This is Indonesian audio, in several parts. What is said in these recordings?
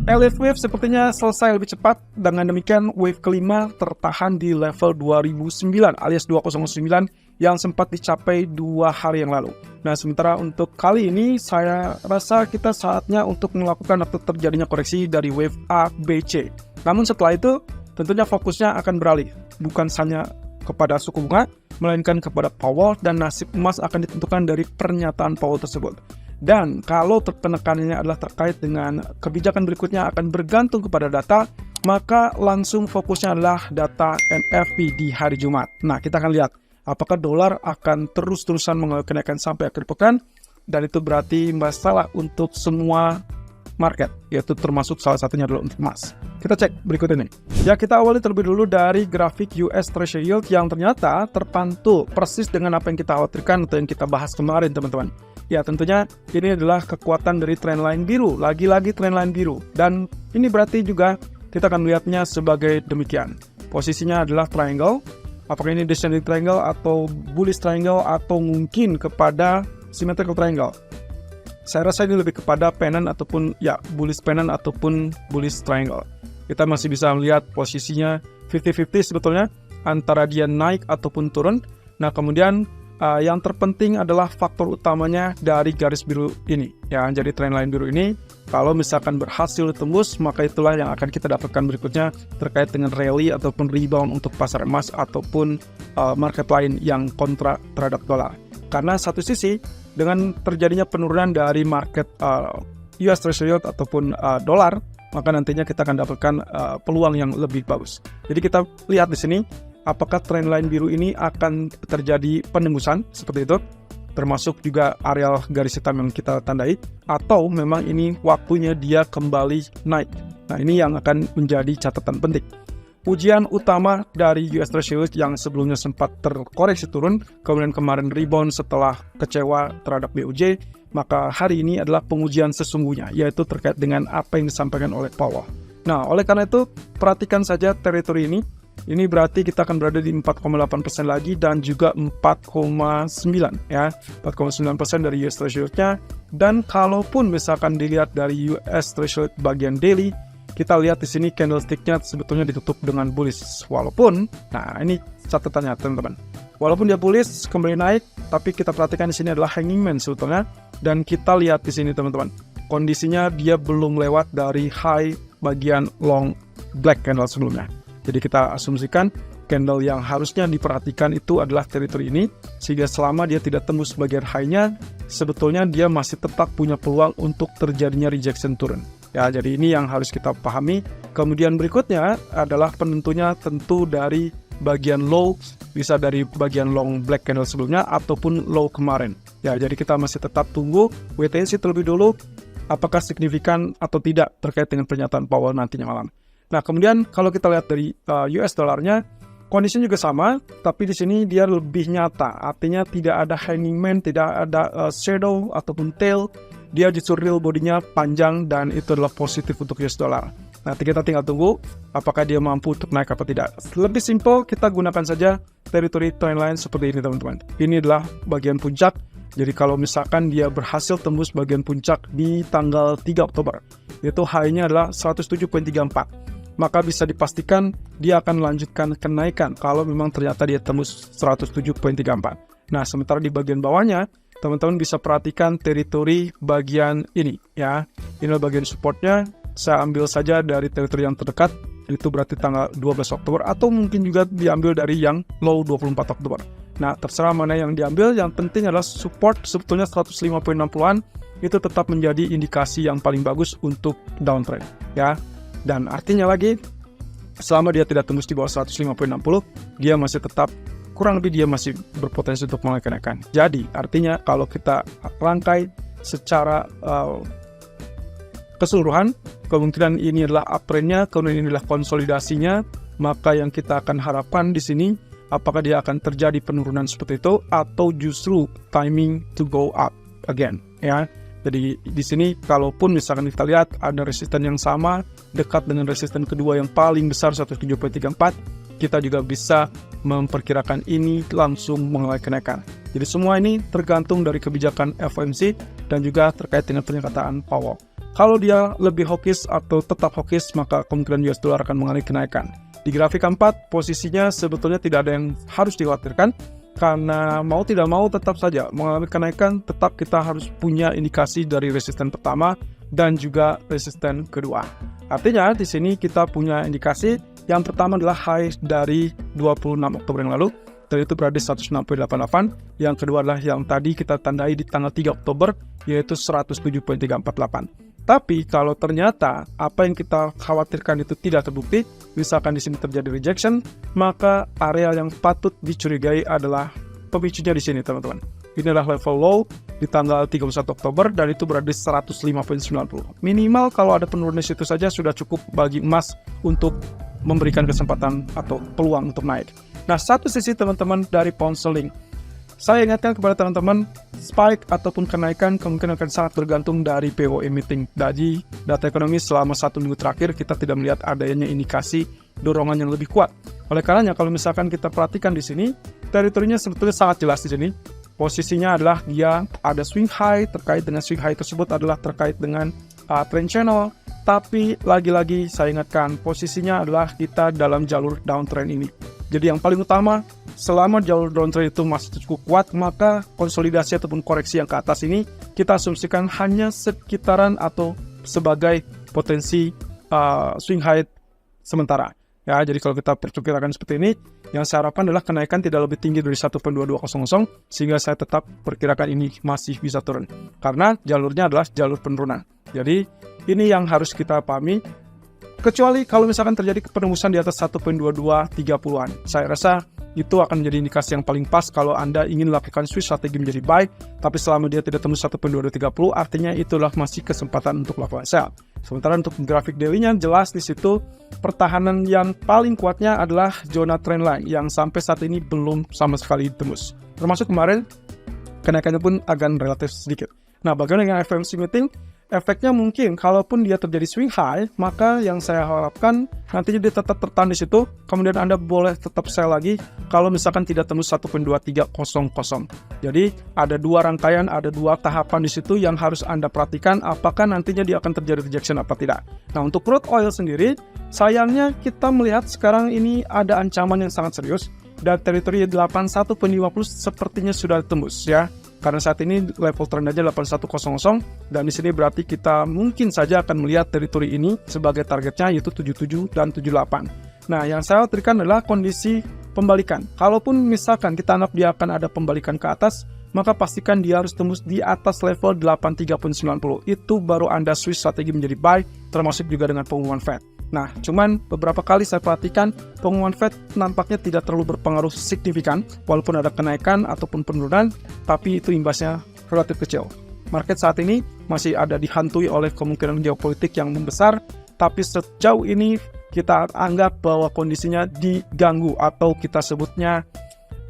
Elliott Wave sepertinya selesai lebih cepat. Dengan demikian, wave kelima tertahan di level 2009 alias 209 yang sempat dicapai 2 hari yang lalu. Nah, sementara untuk kali ini, saya rasa kita saatnya untuk melakukan atau terjadinya koreksi dari wave A, B, C. Namun setelah itu, tentunya fokusnya akan beralih. Bukan hanya kepada suku bunga, melainkan kepada Powell, dan nasib emas akan ditentukan dari pernyataan Powell tersebut. Dan kalau penekanannya adalah terkait dengan kebijakan berikutnya akan bergantung kepada data, maka langsung fokusnya adalah data NFP di hari Jumat. Nah, kita akan lihat apakah dolar akan terus-terusan mengalami kenaikan sampai akhir pekan, dan itu berarti masalah untuk semua market, yaitu termasuk salah satunya adalah untuk emas. Kita cek berikut ini. Ya, kita awali terlebih dulu dari grafik US Treasury Yield yang ternyata terpantul persis dengan apa yang kita khawatirkan atau yang kita bahas kemarin, teman-teman. Ya, tentunya ini adalah kekuatan dari trendline biru, lagi-lagi trendline biru. Dan ini berarti juga kita akan melihatnya sebagai demikian. Posisinya adalah triangle. Apakah ini descending triangle atau bullish triangle atau mungkin kepada symmetrical triangle? Saya rasa ini lebih kepada pennant ataupun ya bullish pennant ataupun bullish triangle. Kita masih bisa melihat posisinya 50-50 sebetulnya antara dia naik ataupun turun. Nah, kemudian yang terpenting adalah faktor utamanya dari garis biru ini. Ya, jadi trendline biru ini kalau misalkan berhasil ditembus, maka itulah yang akan kita dapatkan berikutnya terkait dengan rally ataupun rebound untuk pasar emas ataupun market lain yang kontra terhadap dolar. Karena satu sisi dengan terjadinya penurunan dari market US Treasury Yield ataupun dolar, maka nantinya kita akan dapatkan peluang yang lebih bagus. Jadi kita lihat di sini apakah trendline biru ini akan terjadi penembusan seperti itu, termasuk juga areal garis hitam yang kita tandai, atau memang ini waktunya dia kembali naik. Nah, ini yang akan menjadi catatan penting. Ujian utama dari US Treasury Yield yang sebelumnya sempat terkoreksi turun, kemudian kemarin rebound setelah kecewa terhadap BOJ, maka hari ini adalah pengujian sesungguhnya, yaitu terkait dengan apa yang disampaikan oleh Powell. Nah, oleh karena itu, perhatikan saja teritori ini. Ini berarti kita akan berada di 4,8% lagi dan juga 4,9 ya, 4,9% dari US Treasury Yield-nya. Dan kalaupun misalkan dilihat dari US Treasury Yield bagian daily, kita lihat di sini candlestick-nya sebetulnya ditutup dengan bullish. Walaupun, nah ini catatannya teman-teman. Walaupun dia bullish kembali naik, tapi kita perhatikan di sini adalah hanging man sebetulnya. Dan kita lihat di sini teman-teman, kondisinya dia belum lewat dari high bagian long black candle sebelumnya. Jadi kita asumsikan candle yang harusnya diperhatikan itu adalah teritori ini, sehingga selama dia tidak tembus bagian high-nya, sebetulnya dia masih tetap punya peluang untuk terjadinya rejection turun. Ya, jadi ini yang harus kita pahami. Kemudian berikutnya adalah penentunya tentu dari bagian low, bisa dari bagian long black candle sebelumnya ataupun low kemarin. Ya, jadi kita masih tetap tunggu wait and see terlebih dulu apakah signifikan atau tidak terkait dengan pernyataan Powell nantinya malam. Nah, kemudian kalau kita lihat dari US dollarnya, kondisinya juga sama, tapi di sini dia lebih nyata. Artinya tidak ada hanging man, tidak ada shadow ataupun tail. Dia justru real bodinya panjang dan itu adalah positif untuk US dollar. Nanti kita tinggal tunggu apakah dia mampu untuk naik atau tidak. Lebih simpel, kita gunakan saja teritori trendline seperti ini teman-teman. Ini adalah bagian puncak. Jadi kalau misalkan dia berhasil tembus bagian puncak di tanggal 3 Oktober, itu high-nya adalah 107.34. Maka bisa dipastikan dia akan melanjutkan kenaikan kalau memang ternyata dia tembus 107.34. Nah, sementara di bagian bawahnya, teman-teman bisa perhatikan teritori bagian ini ya. Ini bagian supportnya. Saya ambil saja dari teritori yang terdekat, itu berarti tanggal 12 Oktober atau mungkin juga diambil dari yang low 24 Oktober. Nah, terserah mana yang diambil, yang penting adalah support sebetulnya 105.60-an itu tetap menjadi indikasi yang paling bagus untuk downtrend ya. Dan artinya lagi, selama dia tidak tembus di bawah 105.60, dia masih tetap, kurang lebih dia masih berpotensi untuk mulai kenaikan. Jadi, artinya kalau kita rangkai secara keseluruhan, kemungkinan ini adalah uptrend-nya, kemudian ini adalah konsolidasinya, maka yang kita akan harapkan di sini, apakah dia akan terjadi penurunan seperti itu, atau justru timing to go up again, ya. Jadi di sini kalaupun misalkan kita lihat ada resisten yang sama dekat dengan resisten kedua yang paling besar 107.34, kita juga bisa memperkirakan ini langsung mengalami kenaikan. Jadi semua ini tergantung dari kebijakan FOMC dan juga terkait dengan pernyataan Powell. Kalau dia lebih hawkish atau tetap hawkish, maka kemungkinan US dollar akan mengalami kenaikan. Di grafik keempat, posisinya sebetulnya tidak ada yang harus dikhawatirkan, karena mau tidak mau tetap saja mengalami kenaikan, tetap kita harus punya indikasi dari resisten pertama dan juga resisten kedua. Artinya di sini kita punya indikasi yang pertama adalah high dari 26 Oktober yang lalu, dan itu berada di 160.88. Yang kedua adalah yang tadi kita tandai di tanggal 3 Oktober, yaitu 107.348. Tapi kalau ternyata apa yang kita khawatirkan itu tidak terbukti, misalkan di sini terjadi rejection, maka area yang patut dicurigai adalah pemicunya di sini, teman-teman. Ini adalah level low di tanggal 31 Oktober dan itu berada di 105.90. Minimal kalau ada penurunan di situ saja sudah cukup bagi emas untuk memberikan kesempatan atau peluang untuk naik. Nah, satu sisi teman-teman dari pound sterling, saya ingatkan kepada teman-teman, spike ataupun kenaikan kemungkinan akan sangat bergantung dari POE meeting. Dari data ekonomi selama 1 minggu terakhir, kita tidak melihat adanya indikasi dorongan yang lebih kuat. Oleh karenanya, kalau misalkan kita perhatikan di sini, teritorinya sebetulnya sangat jelas di sini. Posisinya adalah dia ada swing high, terkait dengan swing high tersebut adalah terkait dengan trend channel. Tapi lagi-lagi saya ingatkan, posisinya adalah kita dalam jalur downtrend ini. Jadi yang paling utama, selama jalur downtrend itu masih cukup kuat, maka konsolidasi ataupun koreksi yang ke atas ini kita asumsikan hanya sekitaran atau sebagai potensi swing high sementara. Ya, jadi kalau kita perkirakan seperti ini, yang saya harapkan adalah kenaikan tidak lebih tinggi dari 1.2200, sehingga saya tetap perkirakan ini masih bisa turun. Karena jalurnya adalah jalur penurunan. Jadi ini yang harus kita pahami. Kecuali kalau misalkan terjadi penembusan di atas 1.2230-an. Saya rasa itu akan menjadi indikasi yang paling pas kalau Anda ingin melakukan switch strategi menjadi buy, tapi selama dia tidak tembus 1.2230, artinya itulah masih kesempatan untuk melakukan sell. Sementara untuk grafik daily-nya jelas di situ pertahanan yang paling kuatnya adalah zona trendline yang sampai saat ini belum sama sekali ditembus. Termasuk kemarin kenaikannya pun agak relatif sedikit. Nah, bagaimana dengan FOMC meeting? Efeknya mungkin kalaupun dia terjadi swing high, maka yang saya harapkan nantinya dia tetap tertahan di situ, kemudian Anda boleh tetap sell lagi kalau misalkan tidak tembus 1.2300. Jadi ada dua rangkaian, ada dua tahapan di situ yang harus Anda perhatikan apakah nantinya dia akan terjadi rejection apa tidak. Nah, untuk crude oil sendiri, sayangnya kita melihat sekarang ini ada ancaman yang sangat serius dan teritori 81.50 sepertinya sudah tembus ya. Karena saat ini level trend aja 8100 dan di sini berarti kita mungkin saja akan melihat teritori ini sebagai targetnya yaitu 77 dan 78. Nah, yang saya khawatirkan adalah kondisi pembalikan. Kalaupun misalkan kita anggap dia akan ada pembalikan ke atas, maka pastikan dia harus tembus di atas level 83.90. Itu baru Anda switch strategi menjadi buy, termasuk juga dengan pengumuman Fed. Nah, cuman beberapa kali saya perhatikan pengumuman Fed nampaknya tidak terlalu berpengaruh signifikan, walaupun ada kenaikan ataupun penurunan, tapi itu imbasnya relatif kecil. Market saat ini masih ada dihantui oleh kemungkinan geopolitik yang membesar, tapi sejauh ini kita anggap bahwa kondisinya diganggu atau kita sebutnya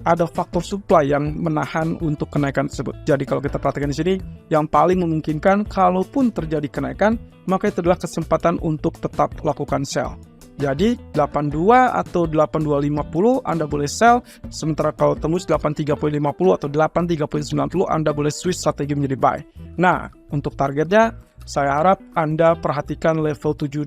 ada faktor supply yang menahan untuk kenaikan tersebut. Jadi kalau kita perhatikan di sini, yang paling memungkinkan kalaupun terjadi kenaikan, maka itu adalah kesempatan untuk tetap lakukan sell. Jadi 82 atau 8250 Anda boleh sell, sementara kalau tembus 83.50 atau 83.90 Anda boleh switch strategi menjadi buy. Nah, untuk targetnya saya harap Anda perhatikan level 75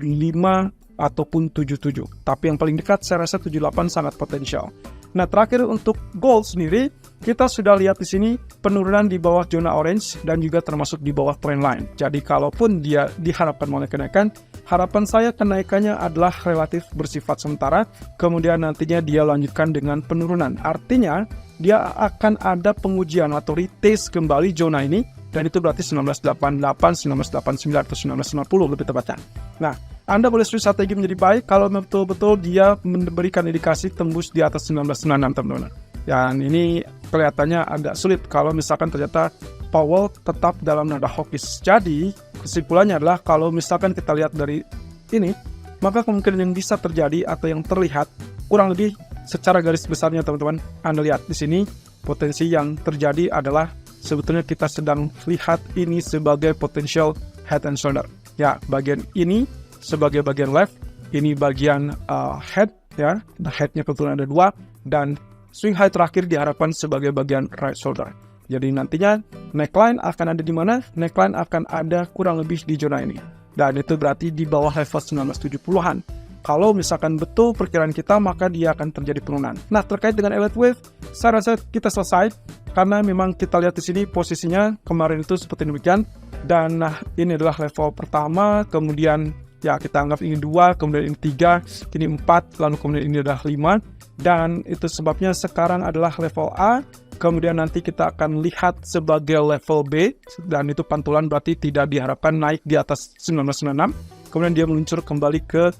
ataupun 77. Tapi yang paling dekat saya rasa 78 sangat potensial. Nah, terakhir untuk gold sendiri, kita sudah lihat di sini penurunan di bawah zona orange dan juga termasuk di bawah trend line. Jadi kalaupun dia diharapkan mulai kenaikan, harapan saya kenaikannya adalah relatif bersifat sementara, kemudian nantinya dia lanjutkan dengan penurunan. Artinya, dia akan ada pengujian atau retest kembali zona ini, dan itu berarti 1988, 1989, atau 1990 lebih tepatnya. Nah, Anda boleh switch strategi menjadi buy kalau betul-betul dia memberikan indikasi tembus di atas 1996, teman-teman. Dan ini kelihatannya agak sulit kalau misalkan ternyata Powell tetap dalam nada hawkish. Jadi, kesimpulannya adalah kalau misalkan kita lihat dari ini, maka kemungkinan yang bisa terjadi atau yang terlihat kurang lebih secara garis besarnya, teman-teman. Anda lihat di sini, potensi yang terjadi adalah sebetulnya kita sedang lihat ini sebagai potential head and shoulder. Ya, bagian ini sebagai bagian left, ini bagian head, ya, headnya kebetulan ada dua, dan swing high terakhir diharapkan sebagai bagian right shoulder. Jadi nantinya neckline akan ada di mana? Neckline akan ada kurang lebih di zona ini. Dan itu berarti di bawah level 1970-an. Kalau misalkan betul perkiraan kita, maka dia akan terjadi penurunan. Nah, terkait dengan elite wave, saya rasa kita selesai. Karena memang kita lihat di sini posisinya kemarin itu seperti demikian. Dan nah, ini adalah level pertama, kemudian ya kita anggap ini 2, kemudian ini 3, ini 4, lalu kemudian ini adalah 5. Dan itu sebabnya sekarang adalah level A, kemudian nanti kita akan lihat sebagai level B, dan itu pantulan berarti tidak diharapkan naik di atas 1996. Kemudian dia meluncur kembali ke,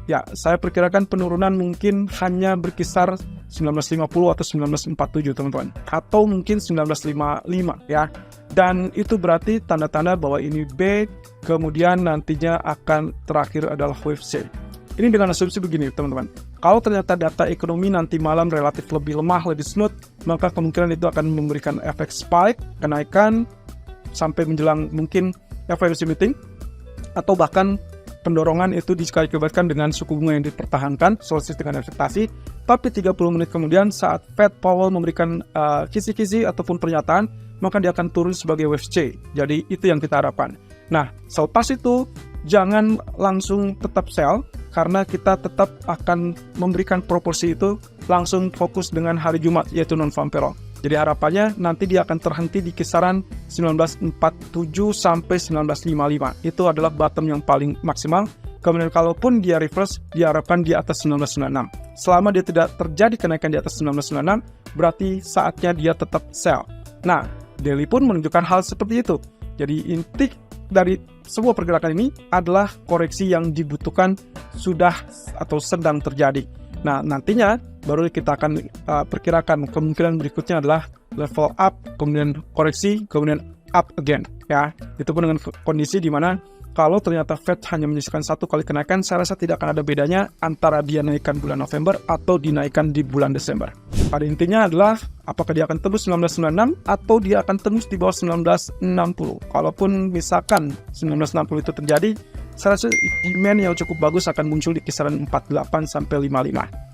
ya saya perkirakan penurunan mungkin hanya berkisar 1950 atau 1947 teman-teman, atau mungkin 1955 ya. Dan itu berarti tanda-tanda bahwa ini B, kemudian nantinya akan terakhir adalah wave C. Ini dengan asumsi begini teman-teman, kalau ternyata data ekonomi nanti malam relatif lebih lemah, lebih smooth, maka kemungkinan itu akan memberikan efek spike, kenaikan, sampai menjelang mungkin FOMC meeting, atau bahkan pendorongan itu dikaitkan dengan suku bunga yang dipertahankan, solusi dengan ekspektasi. Tapi 30 menit kemudian saat Fed Powell memberikan kisi-kisi ataupun pernyataan, maka dia akan turun sebagai wave C. Jadi itu yang kita harapkan. Nah, selepas itu jangan langsung tetap sell, karena kita tetap akan memberikan proporsi itu langsung fokus dengan hari Jumat, yaitu non-farm payroll. Jadi harapannya nanti dia akan terhenti di kisaran 1947 sampai 1955. Itu adalah bottom yang paling maksimal. Kemudian kalaupun dia reverse, diharapkan di atas 1996. Selama dia tidak terjadi kenaikan di atas 1996, berarti saatnya dia tetap sell. Nah, daily pun menunjukkan hal seperti itu. Jadi inti dari sebuah pergerakan ini adalah koreksi yang dibutuhkan sudah atau sedang terjadi. Nah, nantinya baru kita akan perkirakan kemungkinan berikutnya adalah level up, kemudian koreksi, kemudian up again. Ya, itu pun dengan kondisi di mana kalau ternyata Fed hanya menyisakan satu kali kenaikan, saya rasa tidak akan ada bedanya antara dia naikkan bulan November atau dinaikkan di bulan Desember. Pada intinya adalah apakah dia akan tembus 1996 atau dia akan tembus di bawah 1960. Kalaupun misalkan 1960 itu terjadi, saya rasa demand yang cukup bagus akan muncul di kisaran 48 sampai 55.